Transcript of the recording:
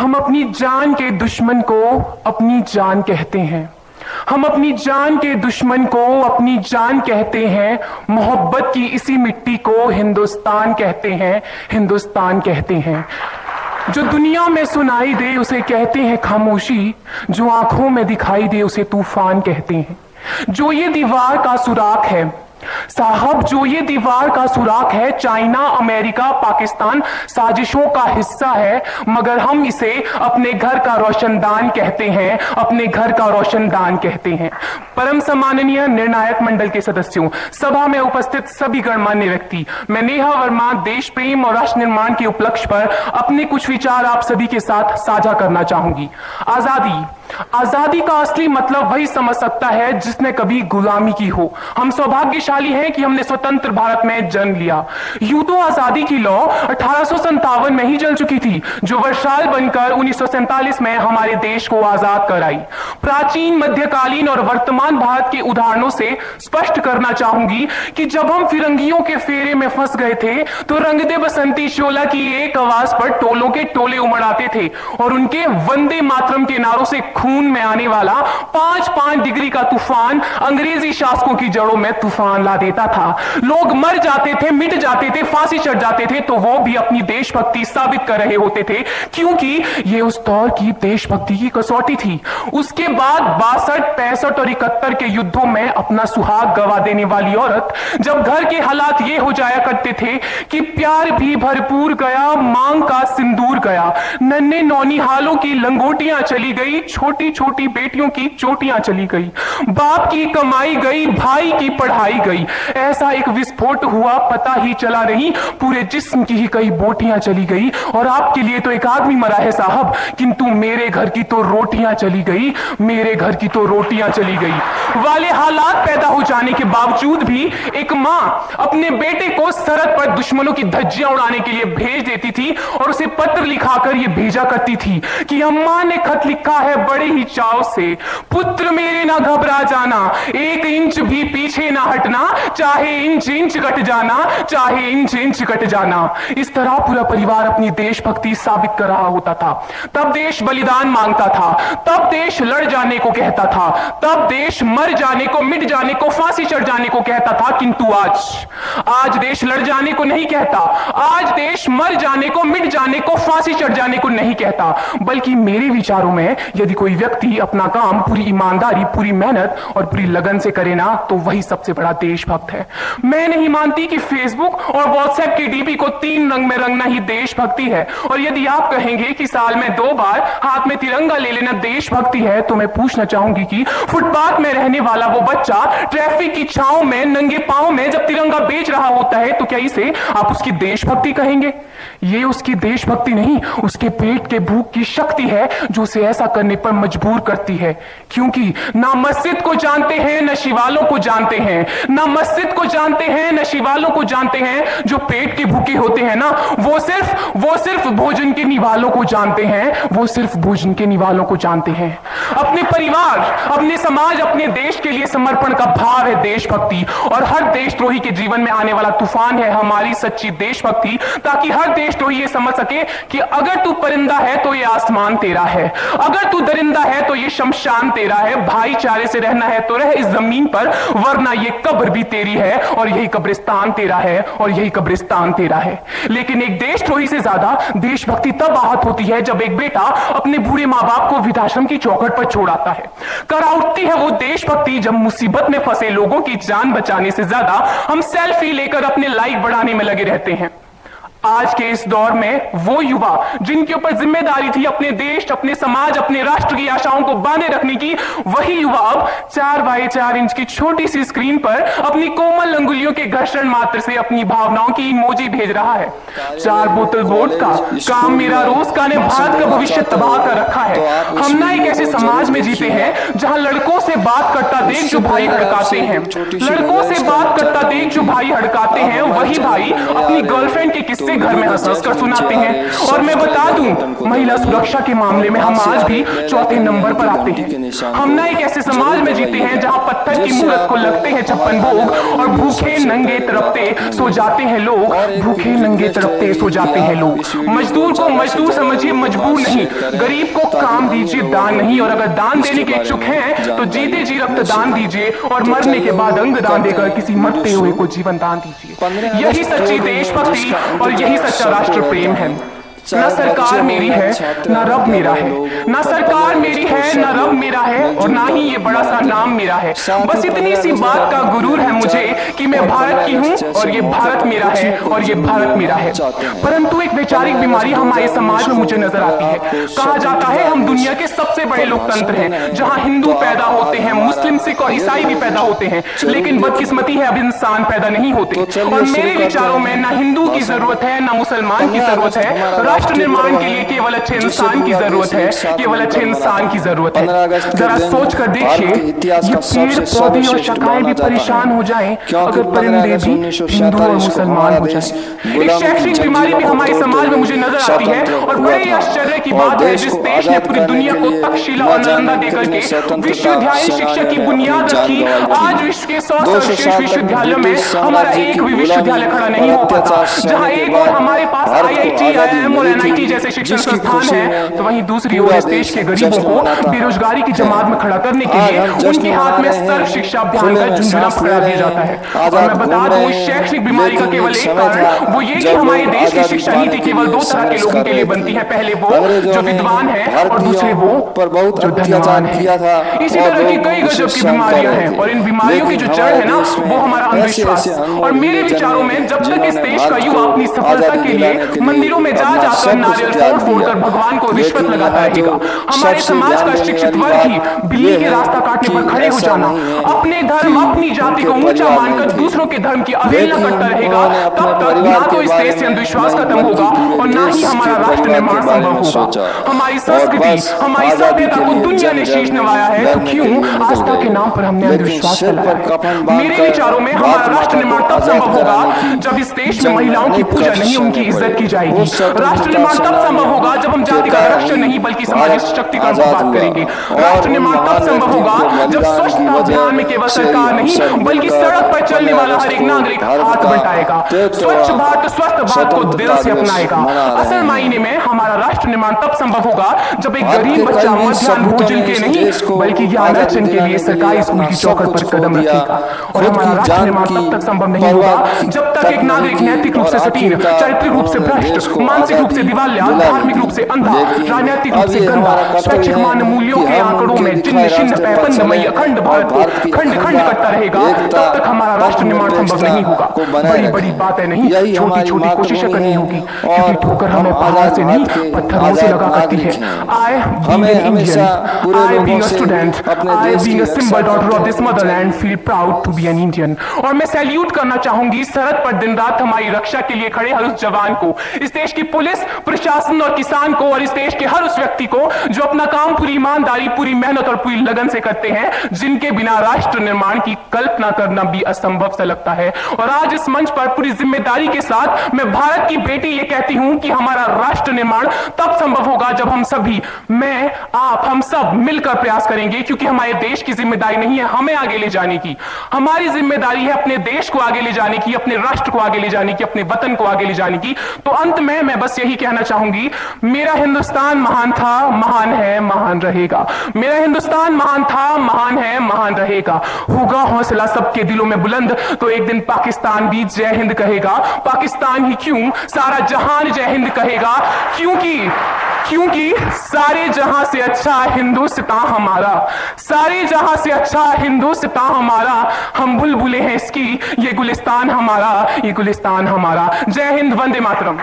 हम अपनी जान के दुश्मन को अपनी जान कहते हैं। हम अपनी जान के दुश्मन को अपनी जान कहते हैं। मोहब्बत की इसी मिट्टी को हिंदुस्तान कहते हैं, हिंदुस्तान कहते हैं। जो दुनिया में सुनाई दे उसे कहते हैं खामोशी, जो आंखों में दिखाई दे उसे तूफान कहते हैं। जो ये दीवार का सुराख है साहब, जो ये दीवार का सुराख है, चाइना, अमेरिका, पाकिस्तान साजिशों का हिस्सा है, मगर हम इसे अपने घर का रोशनदान कहते हैं, अपने घर का रोशनदान कहते हैं। परम सम्माननीय निर्णायक मंडल के सदस्यों, सभा में उपस्थित सभी गणमान्य व्यक्ति, मैं नेहा वर्मा देश प्रेम और राष्ट्र निर्माण के उपलक्ष्य पर अपने कुछ विचार आप सभी के साथ साझा करना चाहूंगी। आजादी का असली मतलब वही समझ सकता है जिसने कभी गुलामी की हो। हम सौभाग्यशाली हैं कि हमने स्वतंत्र भारत में जन्म लिया। यूं तो आजादी की लौ 1857 में ही जल चुकी थी, जो वर्षाल बनकर 1947 में हमारे देश को आजाद कराई। प्राचीन, मध्यकालीन और वर्तमान भारत के उदाहरणों से स्पष्ट करना चाहूंगी कि जब हम फिरंगियों के फेरे में फंस गए थे तो रंग दे बसंती शोला की एक आवाज पर टोलों के टोले उमड़ आते थे और उनके वंदे मातरम के नारों से खून में आने वाला 5-5 डिग्री का तूफान अंग्रेजी शासकों की जड़ों में तूफान ला देता था। लोग मर जाते थे, मिट जाते थे, फांसी चढ़ जाते थे, तो वो भी अपनी देशभक्ति साबित कर रहे होते थे, क्योंकि ये उस दौर की देशभक्ति की कसौटी थी। उसके बाद 62, 65 और 71 के युद्धों में अपना सुहाग गवा देने वाली औरत, जब घर के हालात ये हो जाया करते थे कि प्यार भी भरपूर गया, मांग का सिंदूर गया, नन्हे नौनिहालों की लंगोटियां चली गई, छोटी छोटी बेटियों की चोटियां चली गई, बाप की कमाई गई, भाई की पढ़ाई गई, ऐसा एक विस्फोट हुआ पता ही चला नहीं, पूरे जिस्म की ही कई बोटियां चली गई। और आपके लिए तो एक आदमी मरा है साहब, किंतु मेरे घर की तो रोटियां चली गई, मेरे घर की तो रोटियां चली गई वाले हालात पैदा हो जाने के बावजूद भी एक मां अपने बेटे को सरहद पर दुश्मनों की धज्जियां उड़ाने के लिए भेज देती थी और उसे पत्र लिखाकर यह भेजा करती थी कि अम्मा ने खत लिखा है बड़े ही चाव से, पुत्र मेरे ना घबरा जाना, 1 इंच भी पीछे ना हटना, चाहे इंच इंच कट जाना, चाहे इंच इंच कट जाना। इस तरह पूरा परिवार अपनी देशभक्ति साबित कर रहा होता था। तब देश बलिदान मांगता था, तब देश लड़ जाने को कहता था, तब देश मर जाने को, मिट जाने को, फांसी चढ़ जाने को कहता था। किंतु आज देश लड़ जाने को नहीं कहता, आज देश मर जाने को, मिट जाने को, फांसी चढ़ जाने को नहीं कहता, बल्कि मेरे विचारों में यदि कोई व्यक्ति अपना काम पूरी ईमानदारी, पूरी मेहनत और पूरी लगन से करे ना, तो वही सबसे बड़ा देशभक्त है। मैं नहीं मानती कि फेसबुक और व्हाट्सएप की डीपी को 3 रंग में रंगना ही देशभक्ति है। और यदि आप कहेंगे कि साल में 2 बार हाथ में तिरंगा ले लेना देशभक्ति है, तो मैं पूछना चाहूंगी कि फुटपाथ में रहने वाला वो बच्चा ट्रैफिक की छांव में नंगे पांव में जब तिरंगा बेच रहा होता है, तो क्या इसे आप उसकी देशभक्ति कहेंगे? ये उसकी देशभक्ति नहीं, उसके पेट के भूख की शक्ति है जो उसे ऐसा करने पर मजबूर करती है। क्योंकि ना मस्जिद को जानते हैं, न शिवालों को जानते हैं, ना मस्जिद को जानते हैं, न शिवालों को जानते हैं। जो पेट के भूखे होते हैं ना, वो सिर्फ भोजन के निवालों को जानते हैं, वो सिर्फ भोजन के निवालों को जानते हैं। अपने परिवार, अपने समाज, अपने देश के लिए समर्पण का भाव है देशभक्ति। और हर देशद्रोही के जीवन में आने वाला तूफान है हमारी सच्ची देशभक्ति, ताकि हर देशद्रोही ये समझ सके कि अगर तू परिंदा है तो ये आसमान तेरा है, अगर तू दरिंदा है तो ये शमशान तेरा है, भाईचारे से रहना है तो रह इस जमीन पर, वरना ये कब्र भी तेरी है और यही कब्रिस्तान तेरा है और यही कब्रिस्तान तेरा है। लेकिन एक देशद्रोही से ज्यादा देशभक्ति तब आहत होती है जब एक बेटा अपने बूढ़े मां बाप को वृद्धाश्रम की चौखट पर छोड़ आता है। करा उठती है वो देशभक्ति जब मुसीबत में फंसे लोगों की जान बचाने से ज्यादा हम सेल्फी लेकर अपने लाइक बढ़ाने में लगे रहते हैं। आज के इस दौर में वो युवा जिनके ऊपर जिम्मेदारी थी अपने देश, अपने समाज, अपने राष्ट्र की आशाओं को बांधे रखने की, वही युवा अब 4x4 इंच की छोटी सी स्क्रीन पर अपनी कोमल अंगुलियों के घर्षण मात्र से अपनी भावनाओं की इमोजी भेज रहा है। 4 बोतल वोडका का काम मेरा रोज का ने भारत का भविष्य तबाह कर रखा है। हम ना एक ऐसे समाज में जीते हैं जहां लड़कों से बात करता देख जो भाई हड़काते हैं, लड़कों से बात करता देख जो भाई हड़काते हैं, वही भाई अपनी गर्लफ्रेंड के किस्से उसे घर में हंस कर सुनाते हैं। और मैं बता दूं, महिला सुरक्षा के मामले में हम आज भी चौथे नंबर पर आते हैं। हम ना एक ऐसे समाज में जीते हैं जहां पत्थर की मूरत को लगते हैं 56 भोग और भूखे नंगे तड़पते सो जाते हैं लोग, भूखे नंगे तड़पते सो जाते हैं लोग। मजदूर को मजदूर समझिए, मजबूर नहीं। गरीब को काम दीजिए, दान नहीं। और अगर दान देने के इच्छुक हैं तो जीते जी रक्त दान दीजिए और मरने के बाद अंग दान देकर किसी मरते हुए को जीवन दान दीजिए। यही सच्ची देशभक्ति और यही सच्चा राष्ट्र प्रेम है। ना सरकार मेरी है, ना रब मेरा है। ना सरकार मेरी है, ना रब मेरा है, और ना ही ये बड़ा सा नाम मेरा है। बस इतनी सी बात का गुरूर है मुझे कि मैं भारत की हूँ और ये भारत मेरा है और ये भारत मेरा है। परंतु एक वैचारिक बीमारी हमारे समाज में मुझे नजर आती है। कहा जाता है हम दुनिया के सबसे बड़े लोकतंत्र हैं, जहां हिंदू पैदा होते हैं, मुस्लिम, सिख और ईसाई भी पैदा होते हैं, लेकिन बदकिस्मती है अब इंसान पैदा नहीं होते। और मेरे विचारों में ना हिंदू की जरूरत है, ना मुसलमान की जरूरत है। राष्ट्र निर्माण के लिए केवल अच्छे इंसान की जरूरत है, केवल अच्छे इंसान की जरूरत है। जरा सोच कर देखिए, ये पेड़ पौधे और शाखाएं भी परेशान हो जाएं अगर परिंदे भी हिंदू और मुसलमान हो जाएं। एक शैक्षणिक बीमारी भी हमारे समाज में मुझे नजर आती है और बड़े आश्चर्य की बात है, जिस देश ने पूरी दुनिया को तक्षशिला और नालंदा देकर के विश्वविद्यालय शिक्षा की बुनियाद रखी, आज विश्व के 100 सर्वश्रेष्ठ विश्वविद्यालयों में हमारा एक भी विश्वविद्यालय खड़ा नहीं हो पाता। जहां एक और हमारे पास IIT, IIM और NIT जैसे शिक्षण संस्थान है, तो वहीं दूसरी ओर इस देश के गरीबों को बेरोजगारी की जमात में खड़ा करने के लिए उनके हाथ में सर्व शिक्षा अभियान का झुंझुना पकड़ा दिया जाता है। और मैं बता दूं, इस शैक्षणिक बीमारी का केवल एक कारण वो ये कि हमारे देश की शिक्षा नीति केवल दो तरह के लोगों के लिए बनती है। पहले वो जो विद्वान है और दूसरे वो जो धनवान है। इसी तरह की कई गजब की बीमारियां हैं और इन बीमारियों की जो जड़ है ना, वो हमारा अंधविश्वास। और मेरे विचारों में जब तक इस देश का युवा अपनी सफलता के लिए मंदिरों में जाकर नारियल फोड़ भगवान को रिश्वत लगाता रहेगा, हमारे समाज का शिक्षित वर्ग ही बिल्ली के रास्ता काटने पर खड़े हो जाना, अपने धर्म अपनी जाति को ऊंचा मानकर दूसरों के धर्म की अवहेलना करता रहेगा, तब तक ना तो इस देश से अंधविश्वास खत्म होगा और ना ही हमारा राष्ट्र निर्माण संभव होगा। हमारी संस्कृति, हमारी सभ्यता को दुनिया ने शीश नवाया है, तो क्यों आस्था के नाम पर हमने अंधविश्वास फैलाया? मेरे विचारों में हमारा राष्ट्र निर्माण तब संभव होगा जब इस देश में महिलाओं की पूजा नहीं, उनकी इज्जत की जाएगी। राष्ट्र निर्माण तब संभव होगा जब हम जाति का आरक्षण नहीं बल्कि सामाजिक शक्तिकरण की बात करेंगे। राष्ट्र निर्माण तब संभव होगा जब स्वच्छता अभियान में केवल सरकार नहीं बल्कि सड़क पर चलने वाला हर एक नागरिक हाथ बटाएगा, स्वच्छ भारत स्वस्थ भारत को दिल से अपनाएगा। असल मायने में हमारा राष्ट्र निर्माण तब संभव होगा जब एक गरीब बच्चा मध्याह्न भोजन के नहीं बल्कि ज्ञान अर्जन के लिए सरकारी स्कूल की चौखट पर कदम रखेगा। और हमारा राष्ट्र निर्माण तब तक संभव नहीं होगा जब तक एक नागरिक नैतिक रूप से सटीक, चारित्रिक रूप से भ्रष्ट, मानसिक रूप से दिवालिया, धार्मिक रूप से अंधा, राजनीतिक रूप से गंदा, स्वैच्छिक मान मूल्यों के आंकड़ों में जिन्न शिन्न पैपंदमयी अखंड भारत को खंड खंड करता रहेगा, तब तक हमारा राष्ट्र निर्माण संभव नहीं होगा। बड़ी बड़ी बातें नहीं, छोटी छोटी कोशिशें करनी होगी, क्योंकि ठोकर हमें पहाड़ से नहीं पत्थरों से लगा करती है। I being an Indian, I being a student, I being a symbol daughter of this motherland feel proud to be an Indian। और मैं सैल्यूट करना चाहूंगी सरहद पर दिन रात हमारी रक्षा के लिए खड़े हर उस जवान को, इस देश की पुलिस प्रशासन और किसान को, और इस देश के हर उस व्यक्ति को जो अपना काम पूरी ईमानदारी, पूरी मेहनत और पूरी लगन से करते हैं, जिनके बिना राष्ट्र निर्माण की कल्पना करना भी असंभव सा लगता है। और आज इस मंच पर पूरी जिम्मेदारी के साथ मैं भारत की बेटी ये कहती हूं कि हमारा राष्ट्र निर्माण तब संभव होगा जब हम सभी, मैं, आप, हम सब मिलकर प्रयास करेंगे, क्योंकि हमारे देश की जिम्मेदारी नहीं है हमें आगे ले जाने की, हमारी जिम्मेदारी है अपने देश को आगे ले जाने की, अपने राष्ट्र को आगे ले जाने की, अपने वतन को आगे ले जाने की। तो अंत में मैं बस यही कहना चाहूंगी, मेरा हिंदुस्तान महान था, महान है, महान रहेगा। मेरा हिंदुस्तान महान था, महान है, महान रहेगा। होगा हौसला सबके दिलों में बुलंद तो एक दिन पाकिस्तान भी जय हिंद कहेगा। पाकिस्तान ही क्यों, सारा जहान जय हिंद कहेगा, क्योंकि सारे जहां से अच्छा हिंदुस्तान हमारा, सारे जहां से अच्छा हिंदुस्तान हमारा, हम बुलबुलें हैं इसकी, ये गुलिस्तान हमारा, ये गुलिस्तान हमारा। जय हिंद, वंदे मातरम।